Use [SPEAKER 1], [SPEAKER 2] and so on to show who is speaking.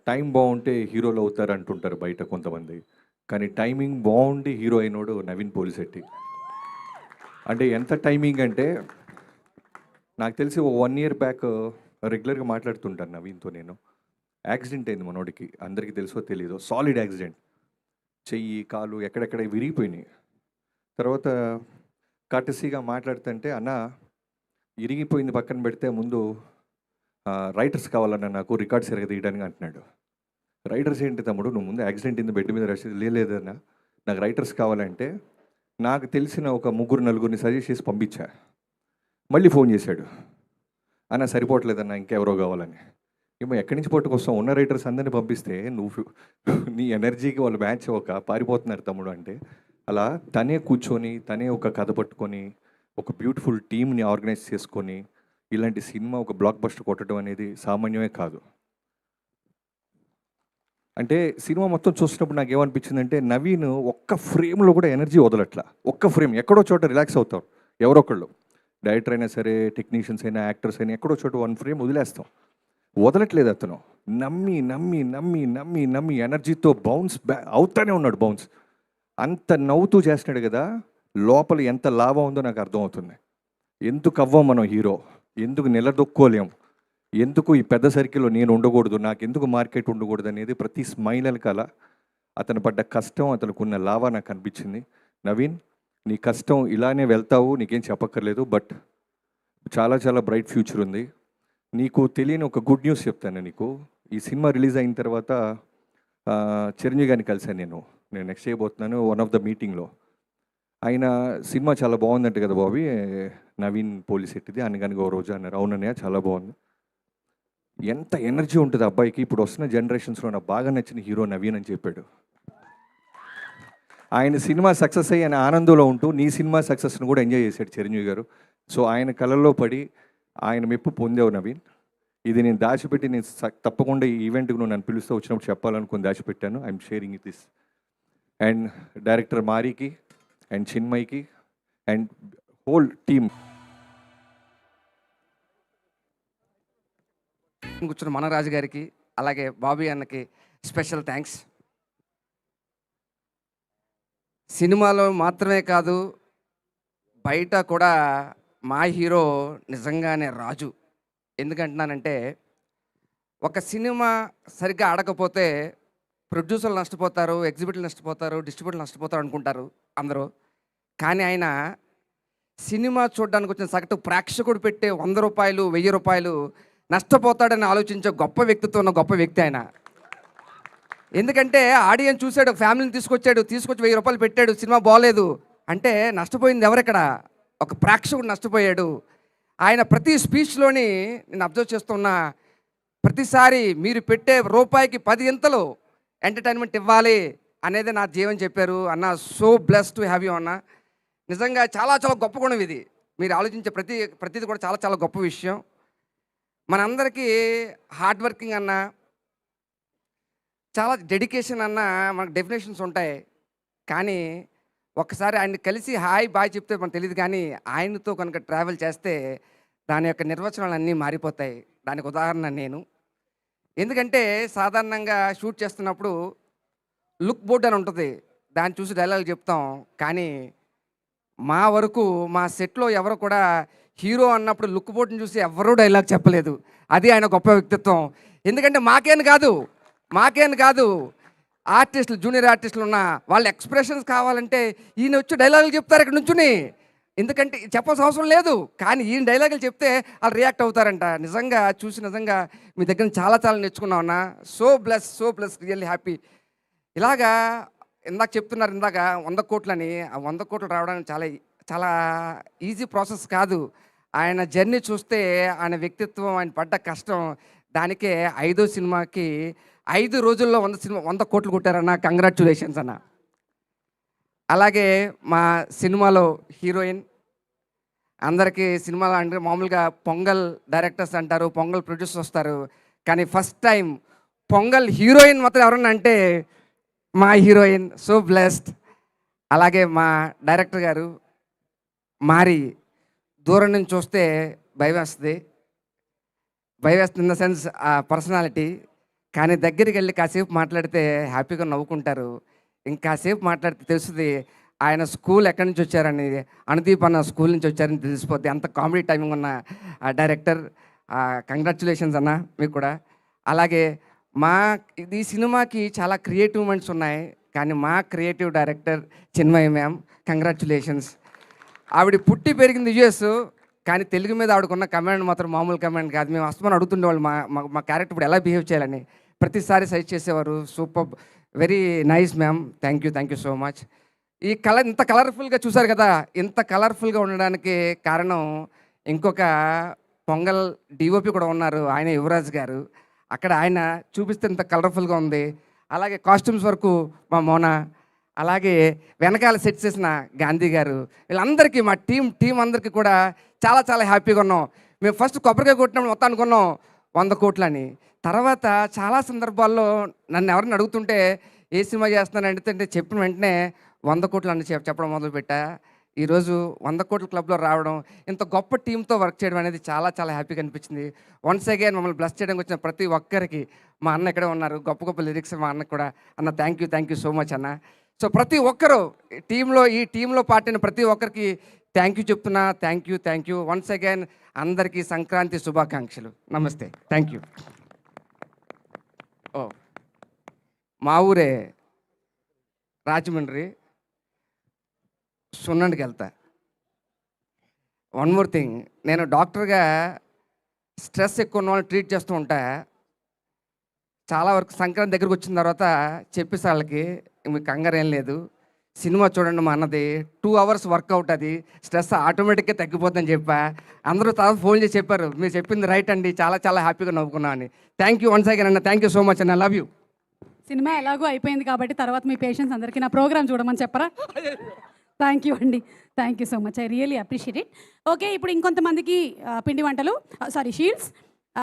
[SPEAKER 1] Time బాగుంటే హీరోలు అవుతారు అంటుంటారు బయట కొంతమంది. కానీ టైమింగ్ బాగుండి హీరో అయినోడు నవీన్ పోలిశెట్టి. అంటే ఎంత టైమింగ్ అంటే నాకు తెలిసి ఓ 1 ఇయర్ బ్యాక్ రెగ్యులర్‌గా మాట్లాడుతుంటాను నవీన్‌తో నేను. యాక్సిడెంట్ అయింది మనోడికి. అందరికీ తెలుసో తెలీదో సాలిడ్ యాక్సిడెంట్. చెయ్యి, కాలు ఎక్కడెక్కడ విరిగిపోయినాయి. తర్వాత కర్టెసీగా మాట్లాడుతుంటే, "అన్నా ఇరిగిపోయింది పక్కన పెడితే ముందు రైటర్స్ కావాలన్నా నాకు రికార్డ్స్ తీయడానికి" అంటున్నాడు. రైటర్స్ ఏంటి తమ్ముడు, నువ్వు ముందు యాక్సిడెంట్ అయింది బెడ్ మీద రష్ లేదన్నా, నాకు రైటర్స్ కావాలంటే నాకు తెలిసిన ఒక ముగ్గురు నలుగురిని సజెస్ట్ చేసి పంపించా. మళ్ళీ ఫోన్ చేశాడు, అన్న సరిపోవట్లేదన్నా ఇంకెవరో కావాలని. ఏమో ఎక్కడి నుంచి పట్టుకొస్తాం, ఉన్న రైటర్స్ అందరినీ పంపిస్తే నువ్వు నీ ఎనర్జీకి వాళ్ళు మ్యాచ్ అవ్వక పారిపోతున్నారు తమ్ముడు అంటే, అలా తనే కూర్చొని తనే ఒక కథ పట్టుకొని ఒక బ్యూటిఫుల్ టీమ్ని ఆర్గనైజ్ చేసుకొని ఇలాంటి సినిమా ఒక బ్లాక్ బస్టర్ కొట్టడం అనేది సామాన్యమే కాదు. అంటే సినిమా మొత్తం చూసినప్పుడు నాకు ఏమనిపించిందంటే, నవీన్ ఒక్క ఫ్రేమ్లో కూడా ఎనర్జీ వదలట్లా. ఒక్క ఫ్రేమ్ ఎక్కడో చోట రిలాక్స్ అవుతారు ఎవరొకళ్ళు, డైరెక్టర్ అయినా సరే, టెక్నీషియన్స్ అయినా, యాక్టర్స్ అయినా, ఎక్కడో చోట 1 ఫ్రేమ్ వదిలేస్తాం. వదలట్లేదు అతను. నమ్మి నమ్మి నమ్మి నమ్మి నమ్మి ఎనర్జీతో బౌన్స్ అవుతానే ఉన్నాడు. బౌన్స్ అంత నవ్వుతూ చేస్తున్నాడు కదా, లోపల ఎంత లాభం ఉందో నాకు అర్థమవుతుంది. ఎందుకు అవ్వం మనం హీరో, ఎందుకు నిలదొక్కోలేం, ఎందుకు ఈ పెద్ద సర్కిల్లో నేను ఉండకూడదు, నాకు ఎందుకు మార్కెట్ ఉండకూడదు అనేది ప్రతి స్మైల్ వెనకాల అతను పడ్డ కష్టం, అతనుకున్న లాభ నాకు అనిపించింది. నవీన్, నీ కష్టం ఇలానే వెళ్తావు, నీకేం చెప్పక్కర్లేదు. బట్ చాలా చాలా బ్రైట్ ఫ్యూచర్ ఉంది. నీకు తెలియని ఒక గుడ్ న్యూస్ చెప్తాను నీకు. ఈ సినిమా రిలీజ్ అయిన తర్వాత చిరంజీవి గారిని కలిశాను నేను నెక్స్ట్ చేయబోతున్నాను వన్ ఆఫ్ ద మీటింగ్లో. ఆయన సినిమా చాలా బాగుందంట కదా బాబీ, నవీన్ పోలిశెట్టిది అనగానే ఓ రోజు అన్నారు. అవునన్నయ్య చాలా బాగుంది. ఎంత ఎనర్జీ ఉంటుంది అబ్బాయికి. ఇప్పుడు వస్తున్న జనరేషన్స్లో నాకు బాగా నచ్చిన హీరో నవీన్ అని చెప్పాడు. ఆయన సినిమా సక్సెస్ అయ్యి ఆయన ఆనందంలో ఉంటూ నీ సినిమా సక్సెస్ను కూడా ఎంజాయ్ చేశాడు చిరంజీవి గారు. సో ఆయన కళల్లో పడి ఆయన మెప్పు పొందావు నవీన్. ఇది నేను దాచిపెట్టి, నేను తప్పకుండా ఈ ఈవెంట్కి నువ్వు నన్ను పిలుస్తూ వచ్చినప్పుడు చెప్పాలనుకుని దాచిపెట్టాను. I'm sharing this. And director మారీకి అండ్ చిన్మయ్కి అండ్ హోల్ టీమ్.
[SPEAKER 2] కూర్చున్న మనరాజు గారికి, అలాగే బాబీ అన్నకి స్పెషల్ థ్యాంక్స్. సినిమాలో మాత్రమే కాదు, బయట కూడా మా హీరో నిజంగానే రాజు. ఎందుకంటున్నానంటే, ఒక సినిమా సరిగ్గా ఆడకపోతే ప్రొడ్యూసర్లు నష్టపోతారు, ఎగ్జిబిటర్లు నష్టపోతారు, డిస్ట్రిబ్యూటర్లు నష్టపోతారు అనుకుంటారు అందరూ. కానీ ఆయన సినిమా చూడడానికి వచ్చిన సగటు ప్రేక్షకుడు పెట్టే 100 రూపాయలు, 1000 రూపాయలు నష్టపోతాడని ఆలోచించే గొప్ప వ్యక్తితో ఉన్న గొప్ప వ్యక్తి ఆయన. ఎందుకంటే ఆడియన్స్ చూశాడు, ఫ్యామిలీని తీసుకొచ్చి 1000 రూపాయలు పెట్టాడు, సినిమా బాగోలేదు అంటే నష్టపోయింది ఎవరెక్కడ? ఒక ప్రేక్షకుడు నష్టపోయాడు. ఆయన ప్రతి స్పీచ్లోని నేను అబ్జర్వ్ చేస్తున్నా, ప్రతిసారి మీరు పెట్టే రూపాయికి 10 ఇంతలు ఎంటర్టైన్మెంట్ ఇవ్వాలి అనేది నా జీవన్ చెప్పారు. అన్న, so blessed to have you అన్న. నిజంగా చాలా చాలా గొప్ప గుణం ఇది. మీరు ఆలోచించే ప్రతిది కూడా చాలా చాలా గొప్ప విషయం. మనందరికీ హార్డ్ వర్కింగ్ అన్న, చాలా డెడికేషన్ అన్న మనకు డెఫినేషన్స్ ఉంటాయి. కానీ ఒక్కసారి ఆయన్ని కలిసి హాయ్ బాయ్ చెప్తే మనకు తెలియదు, కానీ ఆయనతో కనుక ట్రావెల్ చేస్తే దాని యొక్క నిర్వచనాలు అన్నీ మారిపోతాయి. దానికి ఉదాహరణ నేను. ఎందుకంటే సాధారణంగా షూట్ చేస్తున్నప్పుడు లుక్ బోర్డ్ అని ఉంటుంది, దాన్ని చూసి డైలాగ్ చెప్తాం. కానీ మా వరకు మా సెట్లో ఎవరు కూడా హీరో అన్నప్పుడు లుక్ బోర్డుని చూసి ఎవరూ డైలాగ్ చెప్పలేదు. అది ఆయన గొప్ప వ్యక్తిత్వం. ఎందుకంటే మాకేం కాదు ఆర్టిస్టులు, జూనియర్ ఆర్టిస్టులు ఉన్న వాళ్ళ ఎక్స్ప్రెషన్స్ కావాలంటే ఈయన వచ్చి డైలాగులు చెప్తారు ఇక్కడ నుంచుని. ఎందుకంటే చెప్పాల్సిన అవసరం లేదు, కానీ ఈయన డైలాగులు చెప్తే వాళ్ళు రియాక్ట్ అవుతారంట. నిజంగా చూసి నిజంగా మీ దగ్గర చాలా చాలా నేర్చుకున్నాం అన్న. So bless really happy. ఇలాగా ఇందాక చెప్తున్నారు, ఇందాక 100 కోట్లని. ఆ 100 కోట్లు రావడానికి చాలా చాలా ఈజీ ప్రాసెస్ కాదు. ఆయన జర్నీ చూస్తే, ఆయన వ్యక్తిత్వం, ఆయన పడ్డ కష్టం, దానికే 5వ సినిమాకి 5 రోజుల్లో 100 కోట్లు కొట్టారన్న. కంగ్రాచ్యులేషన్స్ అన్న. అలాగే మా సినిమాలో హీరోయిన్, అందరికీ సినిమాలో అంటే మామూలుగా పొంగల్ డైరెక్టర్స్ అంటారు, పొంగల్ ప్రొడ్యూసర్స్ వస్తారు, కానీ ఫస్ట్ టైం పొంగల్ హీరోయిన్ మాత్రం ఎవరన్నా అంటే మా హీరోయిన్. So blessed. అలాగే మా డైరెక్టర్ గారు మారి, దూరం నుంచి చూస్తే భయం వేస్తుంది ఇన్ ద సెన్స్ ఆ పర్సనాలిటీ, కానీ దగ్గరికి వెళ్ళి కాసేపు మాట్లాడితే హ్యాపీగా నవ్వుకుంటారు. ఇంకాసేపు మాట్లాడితే తెలుస్తుంది ఆయన స్కూల్ ఎక్కడి నుంచి వచ్చారని, అనుదీప్ అన్న స్కూల్ నుంచి వచ్చారని తెలిసిపోద్ది. అంత కామెడీ టైమింగ్ ఉన్న డైరెక్టర్. కంగ్రాచులేషన్స్ అన్న మీకు కూడా. అలాగే ఈ సినిమాకి చాలా క్రియేటివ్ మూమెంట్స్ ఉన్నాయి, కానీ మా creative director Chinmayi ma'am, congratulations. ఆవిడ పుట్టి పెరిగింది యుఎస్, కానీ తెలుగు మీద ఆవిడకున్న కమాండ్ మాత్రం మామూలు కమాండ్ కాదు. మేము అస్తమానం అడుగుతుండేవాళ్ళు మా క్యారెక్టర్ ఇప్పుడు ఎలా బిహేవ్ చేయాలని. ప్రతిసారి సజెస్ట్ చేసేవారు. Super, very nice ma'am, thank you so much. ఈ ఇంత కలర్ఫుల్గా చూసారు కదా, ఇంత కలర్ఫుల్గా ఉండడానికి కారణం ఇంకొక పొంగల్ డిఓపి కూడా ఉన్నారు, ఆయన యువరాజ్ గారు. అక్కడ ఆయన చూపిస్తే ఇంత కలర్ఫుల్గా ఉంది. అలాగే కాస్ట్యూమ్స్ వరకు మా మోనా, అలాగే వెనకాల సెట్ చేసిన గాంధీ గారు, వీళ్ళందరికీ మా టీం అందరికీ కూడా చాలా చాలా హ్యాపీగా ఉన్నాం. మేము ఫస్ట్ కొబ్బరికాయ కొట్టినప్పుడు మొత్తం అనుకున్నాం 100 కోట్లని. తర్వాత చాలా సందర్భాల్లో నన్ను ఎవరిని అడుగుతుంటే ఏ సినిమా చేస్తున్నాను అంటే చెప్పిన వెంటనే 100 కోట్లు అని చెప్పడం మొదలుపెట్టా. ఈరోజు 100 కోట్ల క్లబ్లో రావడం, ఇంత గొప్ప టీంతో వర్క్ చేయడం అనేది చాలా చాలా హ్యాపీగా అనిపించింది. వన్స్ అగైన్ మమ్మల్ని బ్లెస్ చేయడానికి వచ్చిన ప్రతి ఒక్కరికి, మా అన్న ఇక్కడే ఉన్నారు, గొప్ప గొప్ప లిరిక్స్ మా అన్నకు కూడా. అన్న థ్యాంక్ యూ సో మచ్ అన్న. సో ప్రతి ఒక్కరు ఈ టీంలో పార్టీని ప్రతి ఒక్కరికి థ్యాంక్ యూ చెప్తున్నా. Thank you once again. అందరికీ సంక్రాంతి శుభాకాంక్షలు. నమస్తే, థ్యాంక్ యూ. ఓ మా ఊరే రాజమండ్రి, సున్నండికి వెళ్తా. వన్ మోర్ థింగ్, నేను డాక్టర్గా స్ట్రెస్ ఎక్కువ ఉన్న వాళ్ళని ట్రీట్ చేస్తూ ఉంటా. చాలా వరకు సంక్రాంతి దగ్గరకు వచ్చిన తర్వాత చెప్పేసి వాళ్ళకి, మీకు కంగారు ఏం లేదు, సినిమా చూడండి మా అన్నది 2 hours వర్కౌట్, అది స్ట్రెస్ ఆటోమేటిక్గా తగ్గిపోతుందని చెప్పా. అందరూ తర్వాత ఫోన్ చేసి చెప్పారు, మీరు చెప్పింది రైట్ అండి, చాలా చాలా హ్యాపీగా నవ్వుకున్నా అని. థ్యాంక్ యూ వన్స్ అగైన్ అన్న, థ్యాంక్ యూ సో మచ్ అన్న, లవ్ యూ.
[SPEAKER 3] సినిమా ఎలాగో అయిపోయింది కాబట్టి తర్వాత మీ పేషెంట్స్ అందరికీ నా ప్రోగ్రామ్ చూడమని చెప్పరా? థ్యాంక్ యూ అండి, thank you so much, I really appreciate it. Okay, ఇప్పుడు ఇంకొంతమందికి పిండి వంటలు, షీల్డ్స్